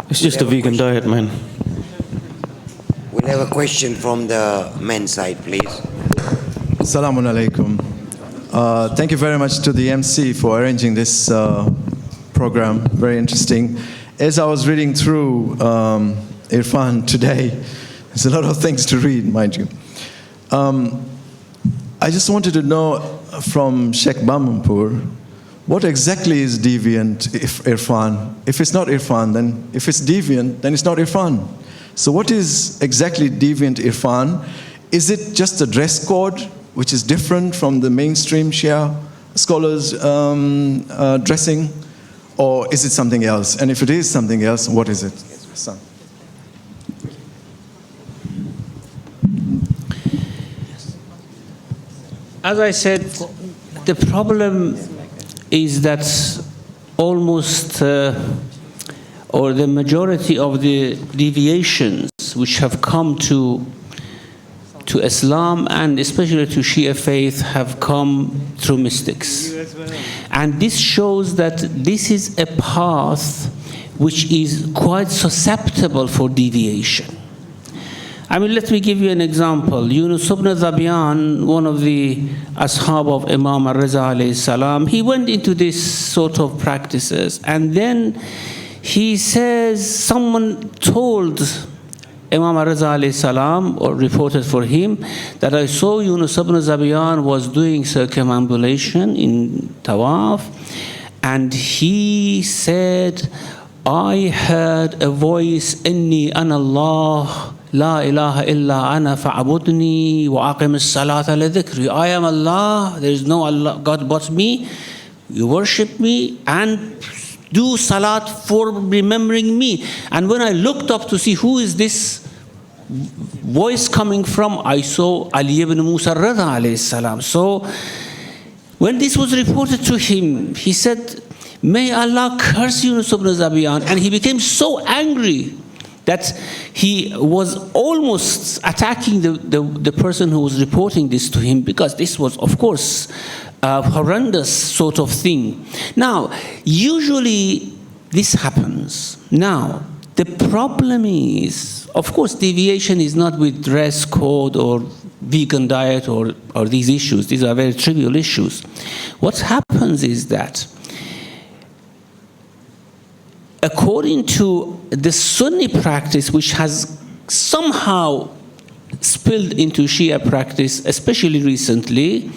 It's just a vegan diet, man. We'll have a question from the men's side, please. Assalamu alaikum. Thank you very much to the MC for arranging this program. Very interesting. As I was reading through Irfan today, there's a lot of things to read, mind you. I just wanted to know from Sheikh Bamampur, what exactly is deviant Irfan? If it's not Irfan, then if it's deviant, then it's not Irfan. So what is exactly deviant Irfan? Is it just a dress code, which is different from the mainstream Shia scholars' dressing? Or is it something else? And if it is something else, what is it? Son. As I said, the problem is that almost, or the majority of the deviations which have come to Islam and especially to Shia faith have come through mystics. And this shows that this is a path which is quite susceptible for deviation. I mean, let me give you an example. Yunus ibn Zabian, one of the ashab of Imam al-Riza alayhi salam, he went into this sort of practices, and then he says someone told Imam al-Riza alayhi salam, or reported for him, that I saw Yunus ibn Zabian was doing circumambulation in Tawaf, and he said, I heard a voice, Inni ana Allah, La ilaha illa ana fa'abudni wa aqim as-salata li dhikri. I am Allah, there is no Allah, God but me. You worship me and do salat for remembering me. And when I looked up to see who is this voice coming from, I saw Ali ibn Musa Rida alayhi salam. So when this was reported to him, he said, may Allah curse Yunus ibn Zabian. And he became so angry that he was almost attacking the person who was reporting this to him, because this was, of course, a horrendous sort of thing. Now, usually this happens. Now, the problem is, of course, deviation is not with dress code or vegan diet or these issues. These are very trivial issues. What happens is that according to the Sunni practice, which has somehow spilled into Shia practice, especially recently,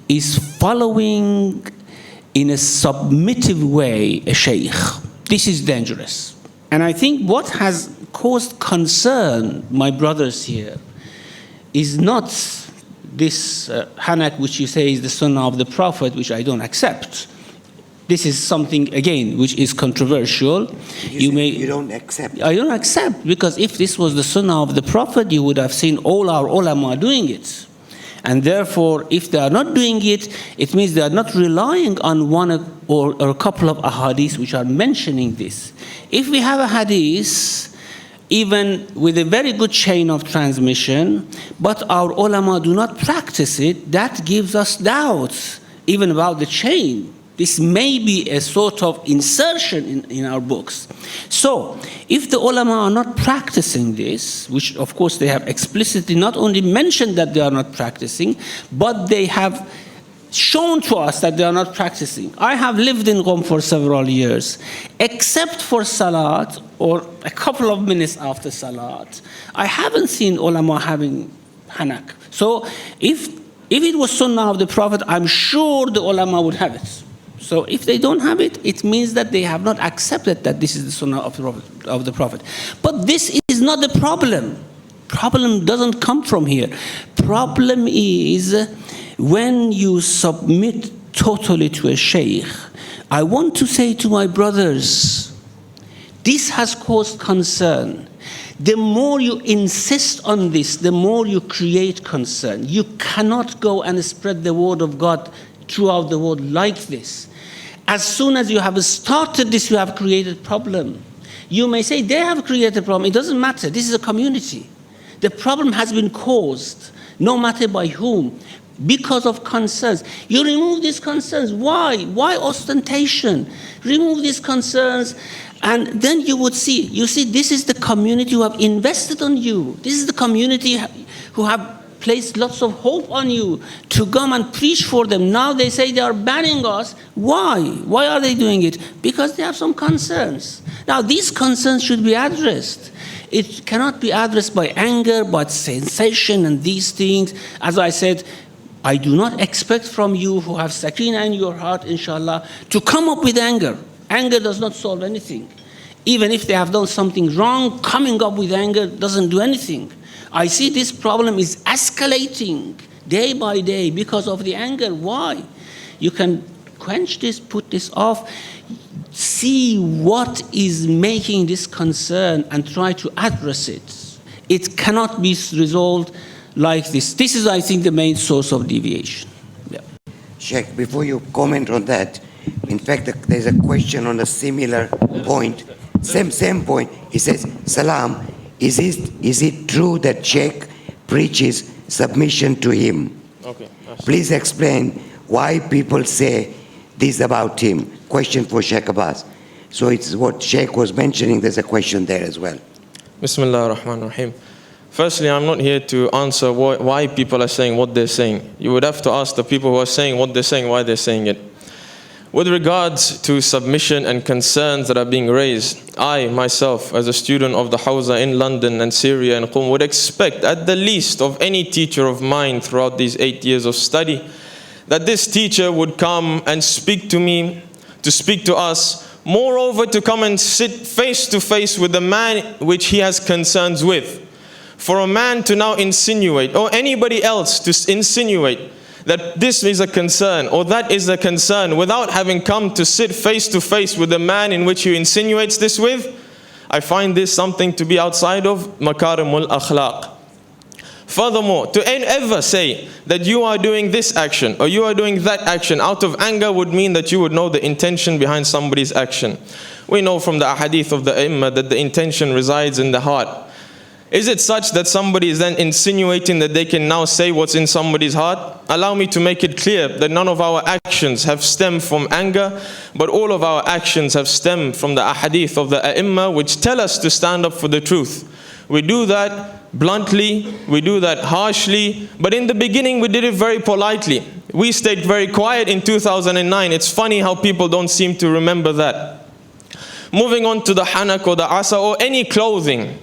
is following in a submissive way a sheikh. This is dangerous. And I think what has caused concern, my brothers here, is not this Hanak, which you say is the Sunnah of the Prophet, which I don't accept. This is something, again, which is controversial. You don't accept? I don't accept, because if this was the Sunnah of the Prophet, you would have seen all our ulama doing it. And therefore, if they are not doing it, it means they are not relying on one or a couple of ahadith which are mentioning this. If we have a hadith, even with a very good chain of transmission, but our ulama do not practice it, that gives us doubts, even about the chain. This may be a sort of insertion in our books. So, if the ulama are not practicing this, which of course they have explicitly not only mentioned that they are not practicing, but they have shown to us that they are not practicing. I have lived in Qom for several years. Except for Salat, or a couple of minutes after Salat, I haven't seen ulama having Hanak. So, if it was Sunnah of the Prophet, I'm sure the ulama would have it. So if they don't have it, it means that they have not accepted that this is the Sunnah of the Prophet. But this is not the problem. Problem doesn't come from here. Problem is when you submit totally to a sheikh. I want to say to my brothers, this has caused concern. The more you insist on this, the more you create concern. You cannot go and spread the word of God throughout the world like this. As soon as you have started this, you have created problem. You may say they have created problem. It doesn't matter. This is a community. The problem has been caused, no matter by whom. because of concerns. You remove these concerns. Why? Why ostentation? Remove these concerns, and then you would see. You see, this is the community who have invested on you. This is the community who have placed lots of hope on you to come and preach for them. Now they say they are banning us. Why? Why are they doing it? Because they have some concerns. Now these concerns should be addressed. It cannot be addressed by anger, by sensation and these things. As I said, I do not expect from you who have sakina in your heart, inshallah, to come up with anger. Anger does not solve anything. Even if they have done something wrong, coming up with anger doesn't do anything. I see this problem is escalating day by day because of the anger. Why? You can quench this, put this off, see what is making this concern and try to address it. It cannot be resolved like this. This is, I think, the main source of deviation. Yeah. Sheikh, before you comment on that, in fact, there's a question on a similar point, same point. He says, Salam, is it true that Sheikh preaches submission to him? Okay. Please explain why people say this about him. Question for Sheikh Abbas. So it's what Sheikh was mentioning, there's a question there as well. Bismillah ar-Rahman ar-Rahim. Firstly, I'm not here to answer why people are saying what they're saying. You would have to ask the people who are saying what they're saying, why they're saying it. With regards to submission and concerns that are being raised, I myself, as a student of the Hawza in London and Syria and Qum, would expect at the least of any teacher of mine throughout these 8 years of study, that this teacher would come and speak to me, to speak to us, moreover to come and sit face to face with the man which he has concerns with. For a man to now insinuate, or anybody else to insinuate, that this is a concern or that is a concern without having come to sit face to face with the man in which he insinuates this with, I find this something to be outside of makarimul akhlaq. Furthermore, to ever say that you are doing this action or you are doing that action out of anger would mean that you would know the intention behind somebody's action. We know from the ahadith of the Imam that the intention resides in the heart. Is it such that somebody is then insinuating that they can now say what's in somebody's heart? Allow me to make it clear that none of our actions have stemmed from anger, but all of our actions have stemmed from the ahadith of the A'imma, which tell us to stand up for the truth. We do that bluntly, we do that harshly, but in the beginning we did it very politely. We stayed very quiet in 2009. It's funny how people don't seem to remember that. Moving on to the hanak or the asa or any clothing.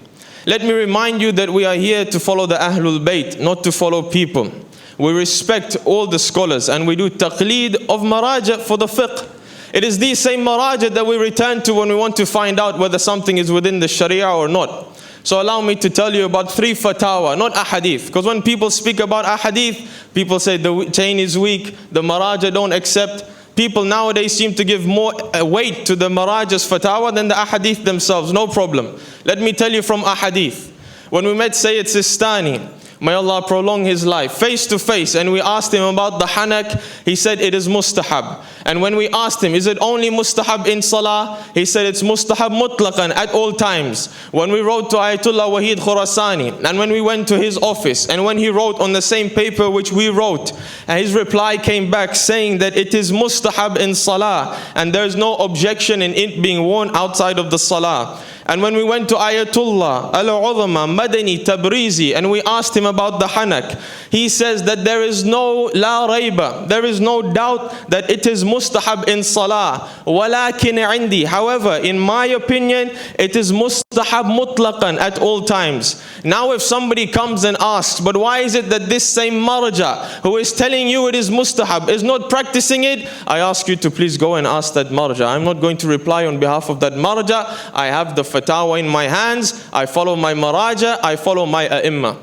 Let me remind you that we are here to follow the Ahlul Bayt, not to follow people. We respect all the scholars and we do taqleed of maraja for the fiqh. It is these same maraja that we return to when we want to find out whether something is within the sharia or not. So allow me to tell you about 3 fatawa, not ahadith. Because when people speak about ahadith, people say the chain is weak, the maraja don't accept. People nowadays seem to give more weight to the maraja's fatawa than the ahadith themselves. No problem. Let me tell you from ahadith. When we met Sayyid Sistani, may Allah prolong his life, face to face, and we asked him about the hanak, he said it is mustahab. And when we asked him, is it only mustahab in salah? He said it's mustahab mutlaqan at all times. When we wrote to Ayatollah Wahid Khurasani, and when we went to his office, and when he wrote on the same paper which we wrote, and his reply came back saying that it is mustahab in salah, and there is no objection in it being worn outside of the salah. And when we went to Ayatollah Al-Uzama Madani Tabrizi and we asked him about the hanak, he says that there is no la rayba, there is no doubt that it is mustahab in salah. Walakin indi, however, in my opinion, it is mustahab mutlaqan at all times. Now if somebody comes and asks, but why is it that this same marja who is telling you it is mustahab is not practicing it? I ask you to please go and ask that marja. I'm not going to reply on behalf of that marja. I have the fatawa in my hands, I follow my maraja, I follow my a'imma.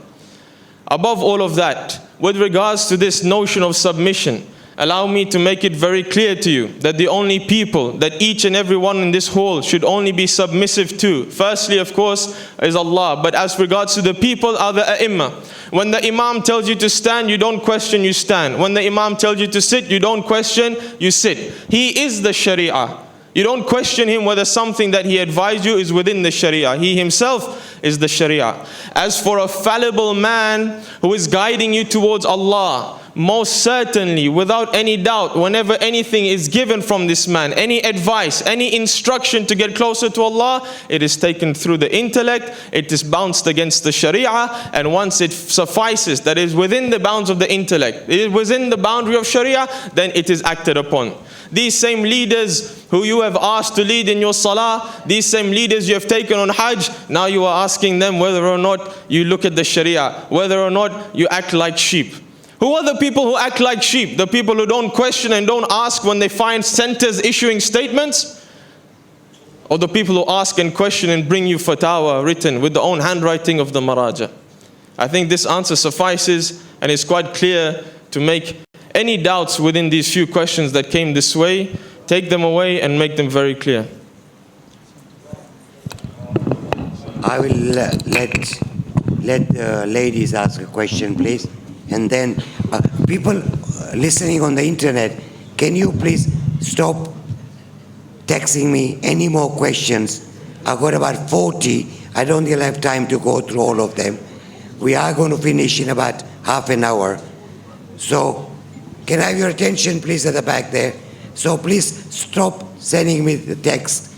Above all of that, with regards to this notion of submission, allow me to make it very clear to you that the only people that each and every one in this hall should only be submissive to, firstly of course is Allah, but as regards to the people are the a'imma. When the imam tells you to stand, you don't question, you stand. When the imam tells you to sit, you don't question, you sit. He is the sharia. You don't question him whether something that he advised you is within the sharia. He himself is the sharia. As for a fallible man who is guiding you towards Allah, most certainly, without any doubt, whenever anything is given from this man, any advice, any instruction to get closer to Allah, it is taken through the intellect, it is bounced against the Sharia, and once it suffices, that is within the bounds of the intellect, it is within the boundary of Sharia, then it is acted upon. These same leaders who you have asked to lead in your salah, these same leaders you have taken on Hajj, now you are asking them whether or not you look at the Sharia, whether or not you act like sheep. Who are the people who act like sheep? The people who don't question and don't ask when they find centers issuing statements? Or the people who ask and question and bring you fatwa written with the own handwriting of the Maraja? I think this answer suffices and is quite clear to make any doubts within these few questions that came this way, take them away and make them very clear. I will let the ladies ask a question, please. And then people listening on the internet, can you please stop texting me any more questions? I've got about 40. I don't think I'll have time to go through all of them. We are going to finish in about half an hour. So can I have your attention, please, at the back there? So please stop sending me the text.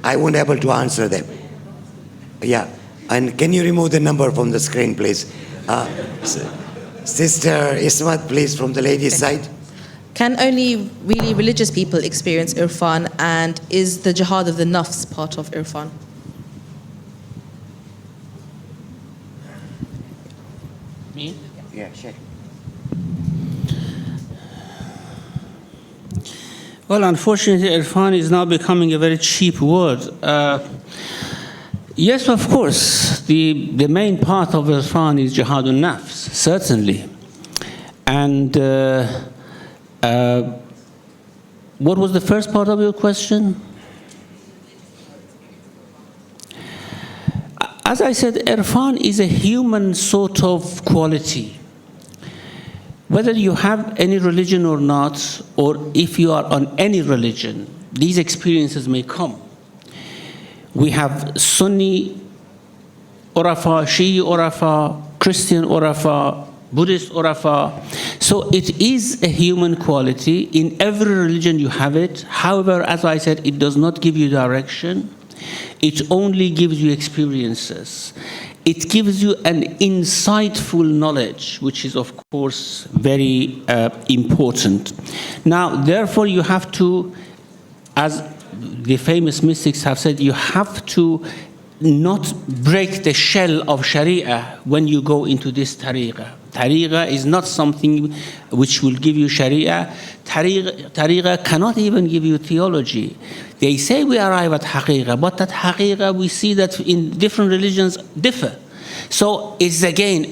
I won't be able to answer them. Yeah. And can you remove the number from the screen, please? Sister Ismat, please, from the ladies' side. Can only really religious people experience Irfan, and is the jihad of the nafs part of Irfan? Me? Yeah, sure. Well, unfortunately, Irfan is now becoming a very cheap word. Yes, of course, the main part of Irfan is jihadun nafs, certainly. And what was the first part of your question? As I said, Irfan is a human sort of quality. Whether you have any religion or not, or if you are on any religion, these experiences may come. We have Sunni Urafa, Shia Urafa, Christian Urafa, Buddhist Urafa. So it is a human quality. In every religion you have it. However, as I said, it does not give you direction. It only gives you experiences. It gives you an insightful knowledge, which is, of course, very important. Now, therefore, you have to, as the famous mystics have said, you have to not break the shell of Sharia when you go into this tariqah. Tariqah is not something which will give you Sharia. Tariqah cannot even give you theology. They say we arrive at haqiqah, but that haqiqah we see that in different religions differ. So it's again